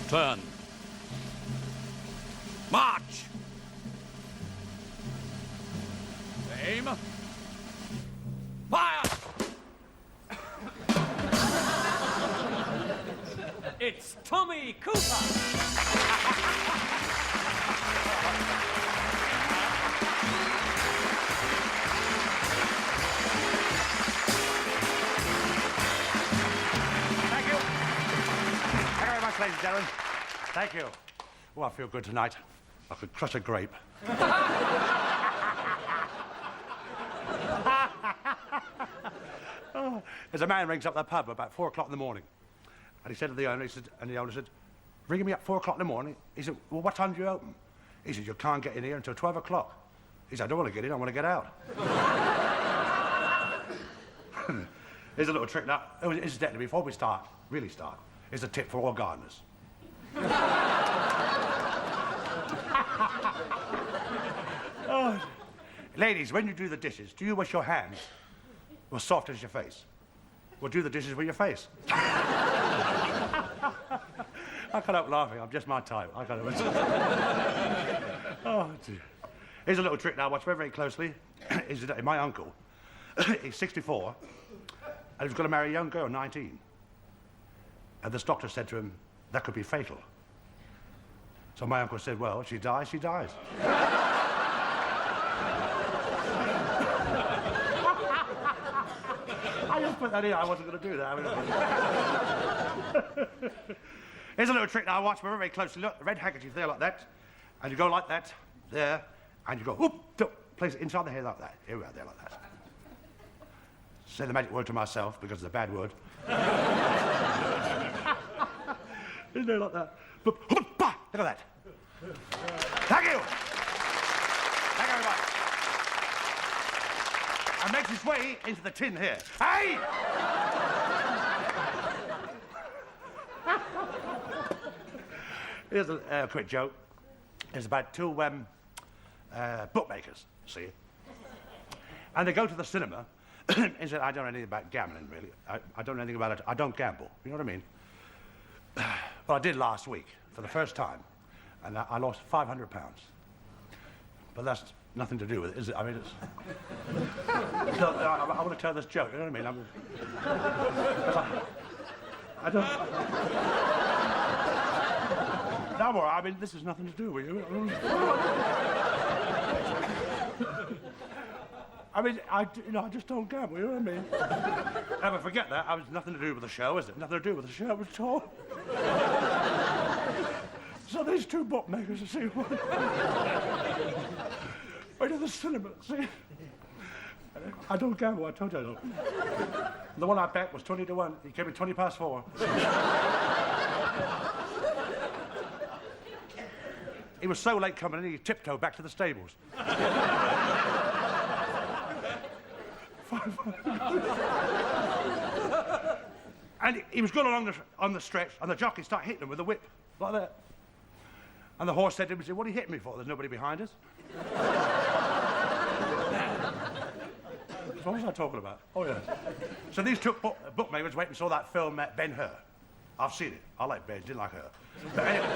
Turn. March! Aim. Fire! It's Tommy Cooper! Ladies and gentlemen, thank you. Oh, I feel good tonight. I could crush a grape. Oh, as a man rings up the pub about 4 o'clock in the morning, and he said to the owner, the owner said, ringing me up 4 o'clock in the morning. He said, well, what time do you open? He said, you can't get in here until 12 o'clock. He said, I don't want to get in, I want to get out. Here's a little trick now. Incidentally, before we really start, here's a tip for all gardeners. Oh. Ladies, when you do the dishes, do you wash your hands as soft as your face? Or do the dishes with your face? I can't help laughing. I'm just my type. I can't help. Oh, dear. Here's a little trick now. Watch very, very closely. My uncle, he's 64, and he's going to marry a young girl, 19. And this doctor said to him, that could be fatal. So my uncle said, well, she dies, she dies. I just put that in. I wasn't going to do that. Here's a little trick now. Watch very, very closely. Look, the red handkerchief there like that. And you go like that, there. And you go, whoop, place it inside the hair like that. Here we are, there like that. Say the magic word to myself, because it's a bad word. Isn't it like that? Look at that. Thank you. Thank you very much. And makes its way into the tin here. Hey! Here's a quick joke. It's about two bookmakers, see? And they go to the cinema. He said, I don't know anything about gambling, really. I don't know anything about it. I don't gamble. You know what I mean? Well, I did last week for the first time, and I lost £500. But that's nothing to do with it, is it? I mean, it's... I want to tell this joke, you know what I mean? I don't... No more, I mean, this has nothing to do with you. I mean, I just don't gamble, you know what I mean? Never forget that. It's nothing to do with the show, is it? Nothing to do with the show at all. So these two bookmakers, you see, went to the cinema, see? I don't gamble, I told you I don't. The one I bet was 20 to 1. He came in 20 past 4. He was so late coming in, he tiptoed back to the stables. And he was going along on the stretch, and the jockey started hitting him with a whip, like that. And the horse said to him, he said, what are you hitting me for? There's nobody behind us. What was I talking about? Oh, yeah. So these two bookmakers went and saw that film, Ben-Hur. I've seen it. I like Ben, didn't like her. But anyway.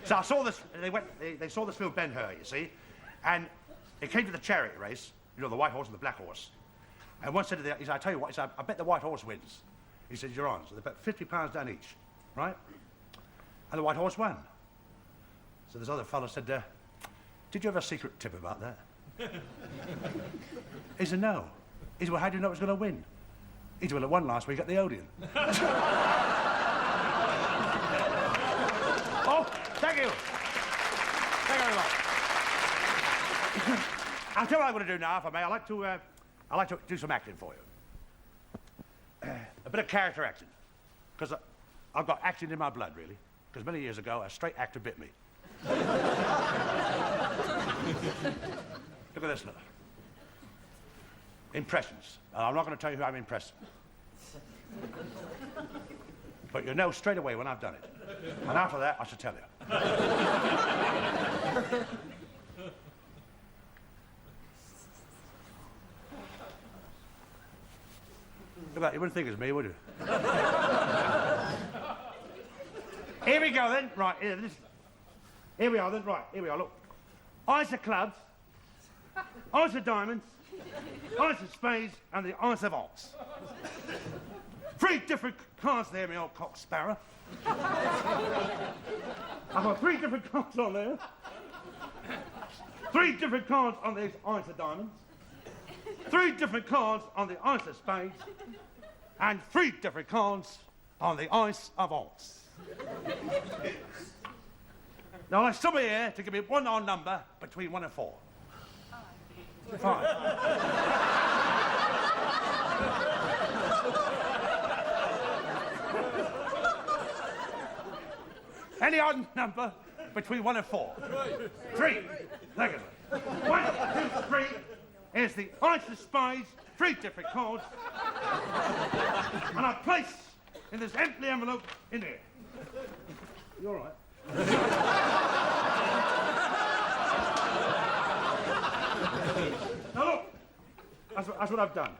So I saw this, they saw this film, Ben-Hur, you see, and it came to the chariot race, you know, the white horse and the black horse. And one said to the other, he said, I tell you what, he said, I bet the white horse wins. He said, you're on. So they bet £50 down each, right? And the white horse won. So this other fellow said, did you have a secret tip about that? He said, no. He said, well, how do you know it was going to win? He said, well, it won last week at the Odeon. Oh, thank you. Thank you very much. I'll tell you what I'm going to do now, if I may. I'd like to do some acting for you. A bit of character acting. Because I've got acting in my blood, really. Because many years ago, a straight actor bit me. Look at this, look. Impressions. I'm not going to tell you who I'm impressing. But you'll know straight away when I've done it. And after that, I shall tell you. Look at that, you wouldn't think it's me, would you? Here we go then. Right, here we are then. Right, here we are, look. Ice of clubs, ice of diamonds, ice of spades, and the ice of hearts. 3 different cards there, my old cock sparrow. I've got 3 different cards on there. 3 different cards on these ice of diamonds. 3 different cards on the ice of spades. And 3 different cards on the ice of hearts. Now, there's somebody here to give me one odd number between 1 and 4. 5. Any odd number between 1 and 4. 3. Look at it. 1, 2, 3. Here's the ice of spades, 3 different cards. And I place in this empty envelope in here. You all right? Now look, that's what I've done.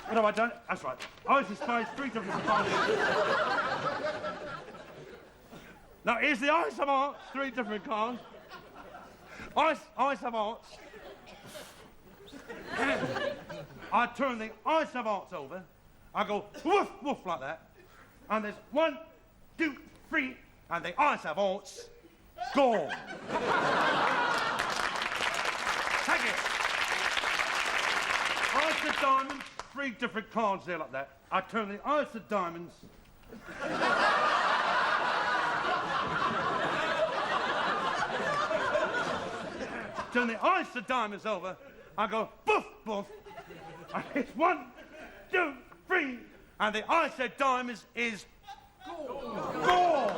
What have I done? That's right. Ice of spades, 3 different cards. Now here's the ice of hearts, 3 different cards. Ice of hearts. I turn the ice of hearts over. I go woof, woof like that. And there's 1, 2, 3, and the ice of hearts gone. Thank you. Ice of diamonds, 3 different cards there like that. I turn the ice of diamonds. Turn the ice of diamonds over. I go boof, boof. And it's 1, 2, 3, and the ice of diamonds is gone.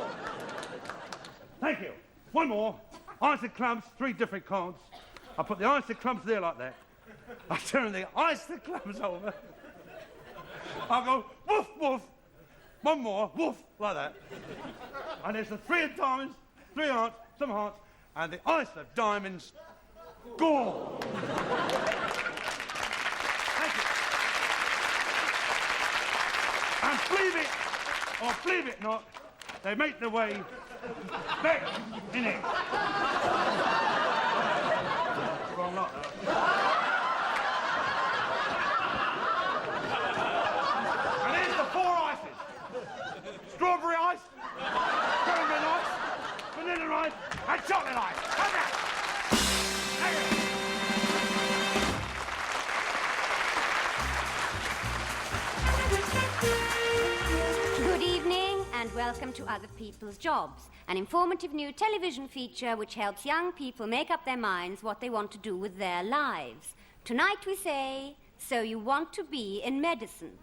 Thank you. One more. Ice of clubs, 3 different cards. I put the ice of clubs there like that. I turn the ice of clubs over. I go woof, woof. One more, woof, like that. And there's the 3 of diamonds, 3 hearts, some hearts, and the ice of diamonds gone. Thank you. And believe it or believe it not, they make their way back in it. Wrong lot, And here's the 4 ices. Strawberry ice, caramel ice, vanilla ice, and chocolate ice. Okay. Thank you. Good evening and welcome to Other People's Jobs, an informative new television feature which helps young people make up their minds what they want to do with their lives. Tonight we say, so you want to be in medicine.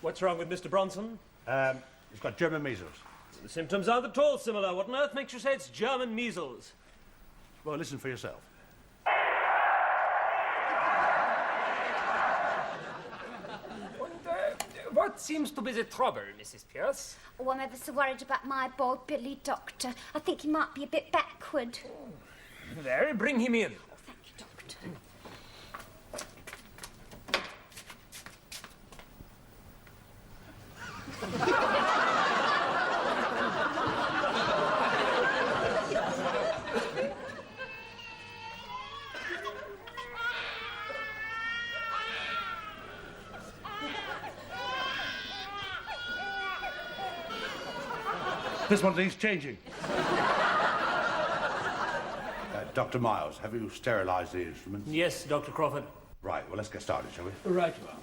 What's wrong with Mr. Bronson? He's got German measles. The symptoms aren't at all similar. What on earth makes you say it's German measles? Well, listen for yourself. What seems to be the trouble, Mrs. Pierce? Oh, I'm ever so worried about my boy Billy, Doctor. I think he might be a bit backward. Well, bring him in. Oh, thank you, Doctor. This one needs changing. Dr. Miles, have you sterilised the instruments? Yes, Dr. Crawford. Right, well, let's get started, shall we? Right you are.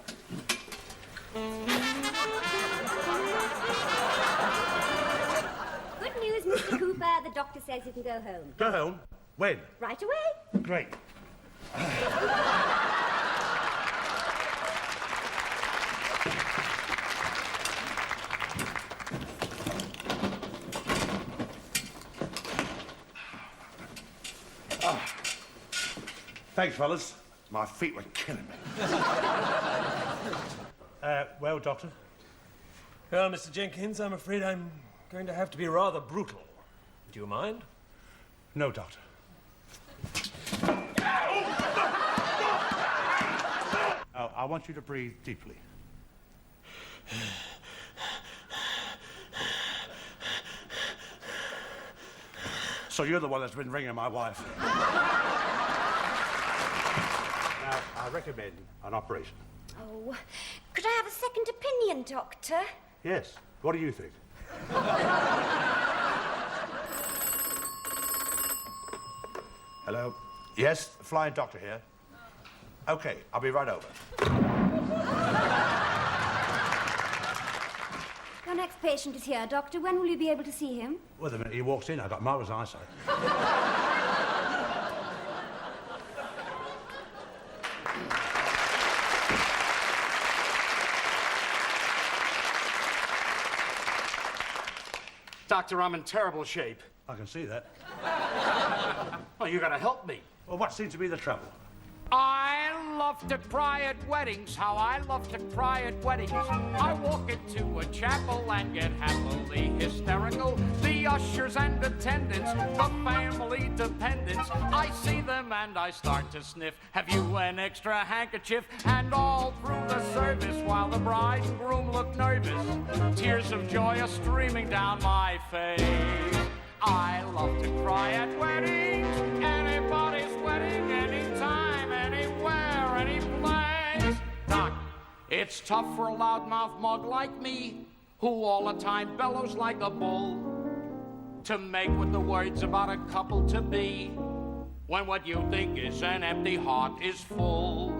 Good news, Mr. Cooper. The doctor says you can go home. Go home? When? Right away. Great. Thanks, fellas. My feet were killing me. Well, Doctor? Well, Mr. Jenkins, I'm afraid I'm going to have to be rather brutal. Do you mind? No, Doctor. Oh, I want you to breathe deeply. So you're the one that's been ringing my wife. Now, I recommend an operation. Oh, could I have a second opinion, Doctor? Yes. What do you think? Hello? Yes, flying doctor here. Okay, I'll be right over. Your next patient is here, Doctor. When will you be able to see him? Well, the minute he walks in, I've got marvellous eyesight. Doctor, I'm in terrible shape. I can see that. Well, you gotta help me. Well, what seems to be the trouble? I love to cry at weddings, how I love to cry at weddings. I walk into a chapel and get happily hysterical. The ushers and attendants, the family dependents, I see them and I start to sniff. Have you an extra handkerchief? And all through the service, while the bride and groom look nervous, tears of joy are streaming down my face. I love to cry at weddings, anybody's wedding, anytime, anywhere, any place. Doc, it's tough for a loudmouth mug like me, who all the time bellows like a bull, to make with the words about a couple to be, when what you think is an empty heart is full.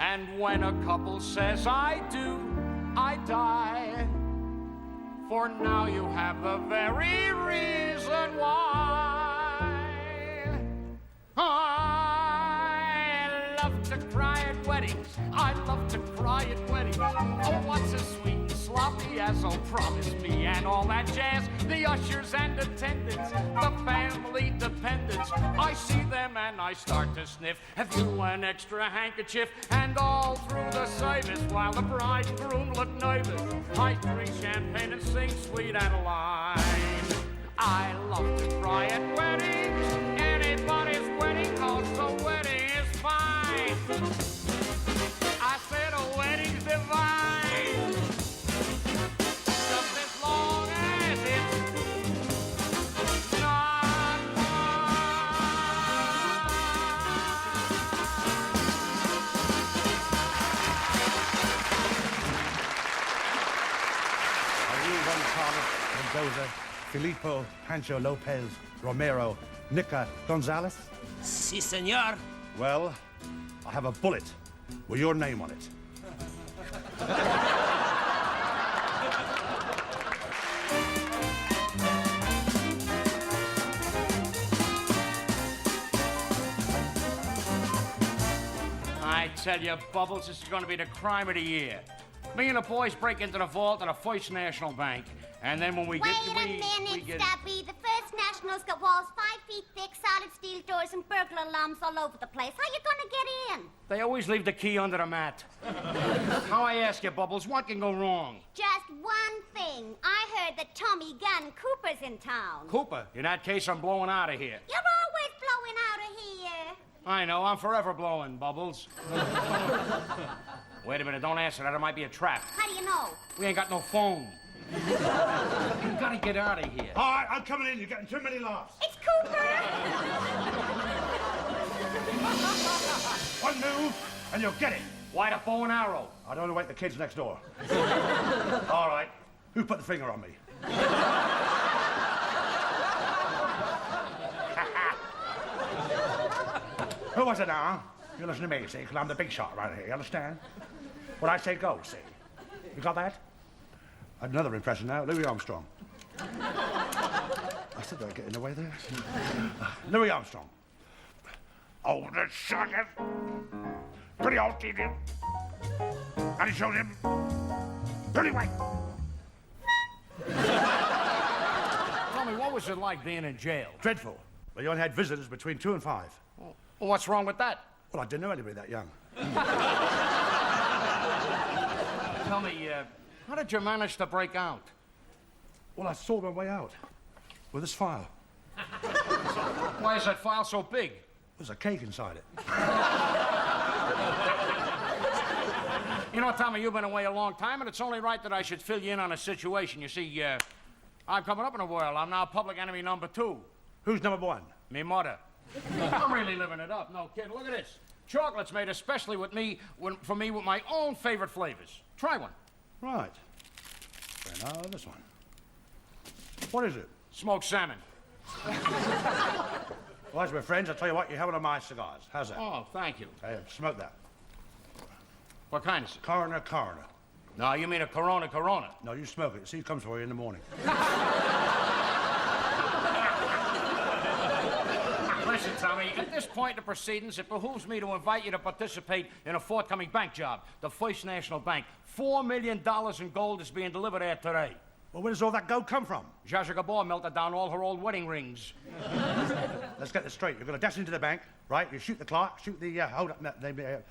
And when a couple says I do, I die. For now you have the very reason why. I love to cry at weddings. I love to cry at weddings. Oh, what's as sweet and sloppy as oh, promise me and all that jazz. The ushers and attendants, the family dependents, I see them and I start to sniff. Have you an extra handkerchief? And all through the service, while the bride and groom look nervous, I drink champagne and sing Sweet Adeline. I love to cry at weddings, anybody's wedding, cause the wedding is fine. I said a wedding's divine, just as long as it's not mine. Are you Juan Carlos Mendoza, Filippo, Pancho Lopez, Romero, Nica Gonzalez? Si, senor. Well, I have a bullet with your name on it. I tell you, Bubbles, this is going to be the crime of the year. Me and the boys break into the vault of the First National Bank, and then when we Wait get... a minute, Stubby. The First National's got walls 5 feet thick, solid steel doors, and burglar alarms all over the place. How you gonna get in? They always leave the key under the mat. Now I ask you, Bubbles, what can go wrong? Just one thing. I heard that Tommy Gun Cooper's in town. Cooper, in that case, I'm blowing out of here. You're always blowing out of here. I know, I'm forever blowing, Bubbles. Wait a minute, don't answer that. It might be a trap. How do you know? We ain't got no phone. You gotta get out of here. All right, I'm coming in. You're getting too many laughs. It's Cooper. One move, and you'll get it. Why the bow and arrow? I don't want to wake the kids next door. All right. Who put the finger on me? Who was it now? You listen to me, see, because I'm the big shot right here, you understand? When I say go, see? You got that? Another impression now, Louis Armstrong. I said I'd get in the way there. Louis Armstrong. Oh, the sucker. Pretty old teeth him. And he shows him pretty white. Tell me, what was it like being in jail? Dreadful. But you only had visitors between 2 and 5. Well, what's wrong with that? Well, I didn't know anybody that young. Tell me, how did you manage to break out? Well, I saw my way out with this file. Why is that file so big? There's a cake inside it. You know, Tommy, you've been away a long time, and it's only right that I should fill you in on a situation. You see, I'm coming up in the world. I'm now public enemy number 2. Who's number one? Me mother. I'm really living it up. No kidding. Look at this. Chocolate's made especially with me, for me with my own favorite flavors. Try one. Right. And now this one. What is it? Smoked salmon. Well, as we're friends, I'll tell you what, you have one of my cigars. How's that? Oh, thank you. Hey, smoke that. What kind is it? Coroner. No, you mean a Corona. No, you smoke it. See who comes for you in the morning. Listen, Tommy, at this point in the proceedings, it behooves me to invite you to participate in a forthcoming bank job, the First National Bank. $4 million in gold is being delivered there today. Well, where does all that gold come from? Zsa Zsa Gabor melted down all her old wedding rings. Let's get this straight. You're going to dash into the bank, right? You shoot the clerk, shoot the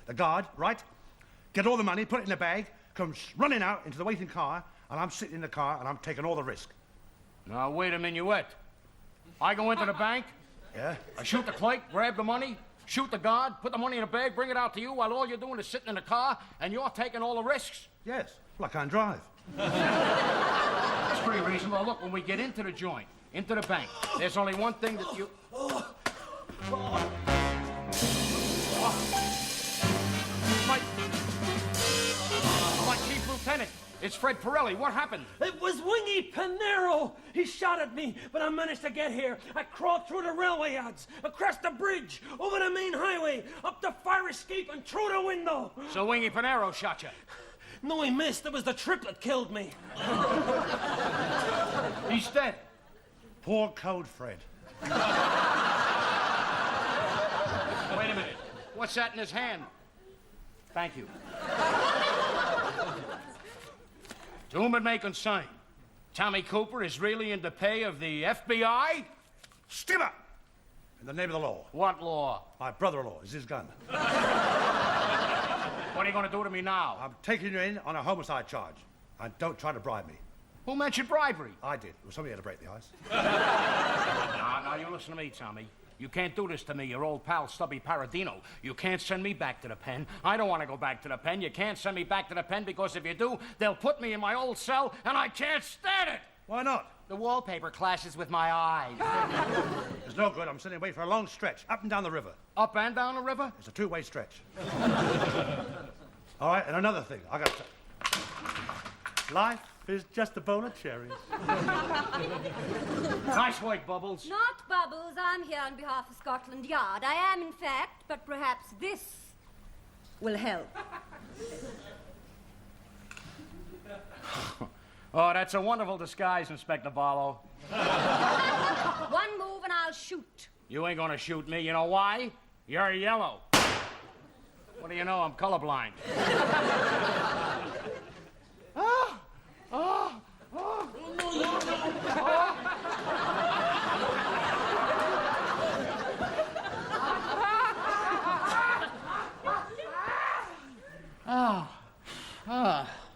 the guard, right? Get all the money, put it in a bag, come running out into the waiting car, and I'm sitting in the car and I'm taking all the risk. Now, wait a minuet. I go into the bank, Yeah? I shoot the clerk, grab the money, shoot the guard, put the money in a bag, bring it out to you while all you're doing is sitting in the car and you're taking all the risks. Yes. Well, I can't drive. That's pretty reasonable. Look, when we get into the joint, into the bank, there's only one thing that you... My chief lieutenant, it's Fred Pirelli. What happened? It was Wingy Pinero. He shot at me, but I managed to get here. I crawled through the railway yards, across the bridge, over the main highway, up the fire escape, and through the window. So Wingy Pinero shot you? No, he missed. It was the triplet killed me. He's dead. Poor Code Fred. Wait a minute. What's that in his hand? Thank you. To whom it may concern, Tommy Cooper is really in the pay of the FBI? Skipper! In the name of the law. What law? My brother-in-law is his gun. What are you going to do to me now? I'm taking you in on a homicide charge. And don't try to bribe me. Who mentioned bribery? I did. Well, somebody had to break the ice. Now, you listen to me, Tommy. You can't do this to me, your old pal Stubby Paradino. You can't send me back to the pen. I don't want to go back to the pen. You can't send me back to the pen because if you do, they'll put me in my old cell and I can't stand it. Why not? The wallpaper clashes with my eyes. It's no good. I'm sitting away for a long stretch, up and down the river. Up and down the river? It's a two-way stretch. All right, and another thing. I got to... Life is just a bowl of cherries. Nice work, Bubbles. Not Bubbles. I'm here on behalf of Scotland Yard. I am, in fact, but perhaps this will help. Oh, that's a wonderful disguise, Inspector Barlow. One move and I'll shoot. You ain't gonna shoot me. You know why? You're yellow. What do you know? I'm colorblind.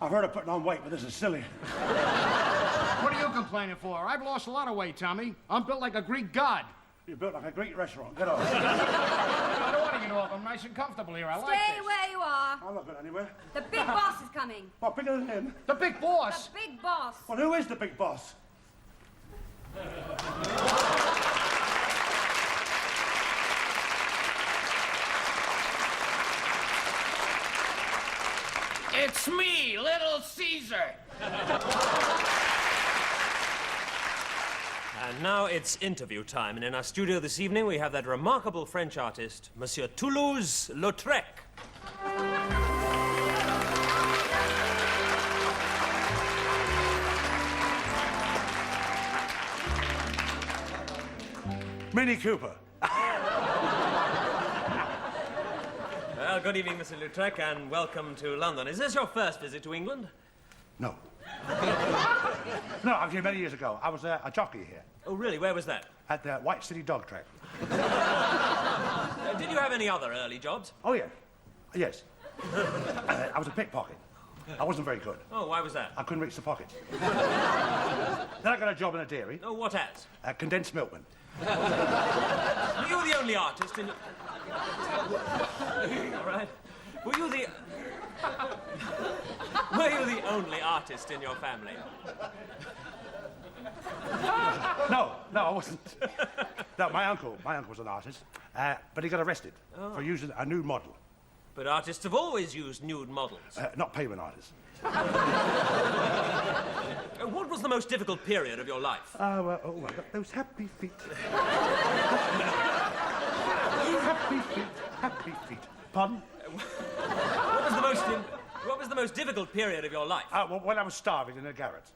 I've heard of putting on weight, but this is silly. What are you complaining for? I've lost a lot of weight, Tommy. I'm built like a Greek god. You're built like a Greek restaurant. Get off. I don't want to get off. I'm nice and comfortable here. I like Stay this. where you are. I'm not going anywhere. The big boss is coming. What, bigger than him? The big boss. The big boss. Well, who is the big boss? It's me, Little Caesar. And now it's interview time, and in our studio this evening we have that remarkable French artist, Monsieur Toulouse-Lautrec. Mini Cooper. Well, good evening, Mr. Lautrec, and welcome to London. Is this your first visit to England? No. No, actually, many years ago, I was a jockey here Oh, really? Where was that? at the White City Dog Track. Did you have any other early jobs? Oh, yeah. Yes. I was a pickpocket. I wasn't very good. Oh, why was that? I couldn't reach the pocket. Then I got a job in a dairy, Oh, what as? condensed milkman. Were you the only artist in... All right. Were you the only artist in your family? No, I wasn't. No, my uncle was an artist, but he got arrested for using a nude model. But artists have always used nude models. Not payment artists. What was the most difficult period of your life? Oh, my God, those happy feet. Happy feet. Pardon? What was the most difficult period of your life? Well, when I was starving in a garret,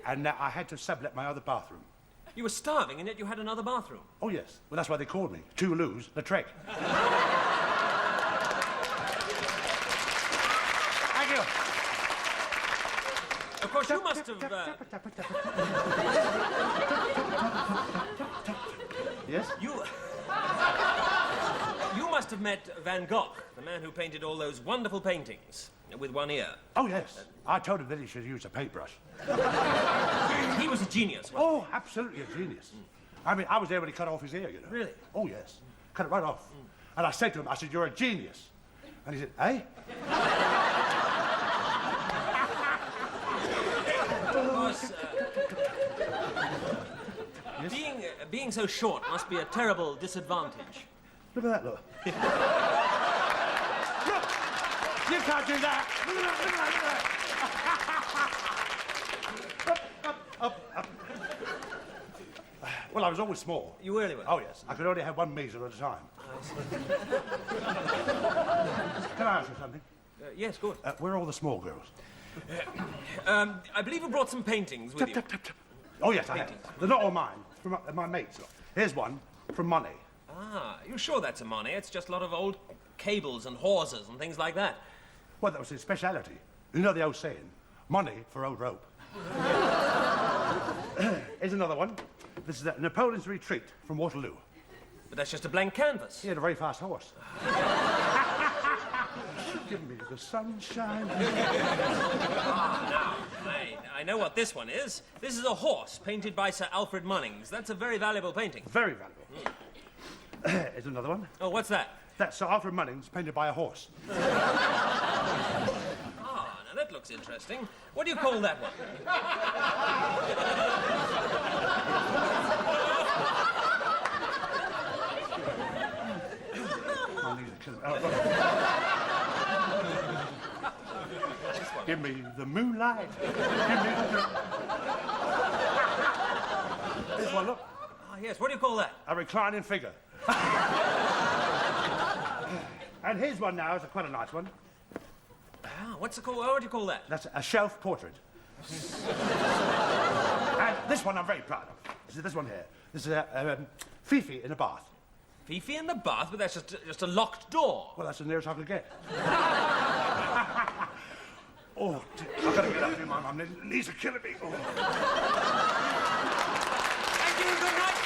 and I had to sublet my other bathroom. You were starving, and yet you had another bathroom. Oh, yes. Well, that's why they called me. Toulouse-Lautrec. Thank you. Of course, you must have... Yes? You must have met Van Gogh, the man who painted all those wonderful paintings with one ear. Oh, yes. I told him that he should use a paintbrush. He was a genius, wasn't Oh, absolutely a genius. I mean, I was there when he cut off his ear, you know. Really? Oh, yes. Cut it right off. And I said to him, I said, you're a genius. And he said, eh? Of course, Yes? being so short must be a terrible disadvantage. Look at that, look. Look! You can't do that! Look at that, Up. Well, I was always small. You really were? Oh, yes. I could only have one measle at a time. Can I ask you something? Yes, good. Where are all the small girls? I believe you brought some paintings with you. Oh, yes, I have. They're not all mine. From my mates. Here's one from Monet. Ah, you sure that's a Monet? It's just a lot of old cables and hawsers and things like that. Well, that was his speciality. You know the old saying, money for old rope. Here's another one. This is Napoleon's retreat from Waterloo. But that's just a blank canvas. He had a very fast horse. Give me the sunshine. Now, I know what this one is. This is a horse painted by Sir Alfred Munnings. That's a very valuable painting. Very valuable. Here's another one. Oh, what's that? That's Sir Alfred Munnings painted by a horse. Ah, now that looks interesting. What do you call that one? Oh, these are killing me. Give me the moonlight. Give me the... Here's one, look. Ah, yes. What do you call that? A reclining figure. And here's one now. It's quite a nice one. Ah, what do you call that? That's a shelf portrait. And this one I'm very proud of. This one here. This is Fifi in a bath. Fifi in the bath, but that's just a locked door. Well, that's the nearest I could get. Oh, dear. I've got to get up here, my knees are killing me. Oh. Thank you. Good night.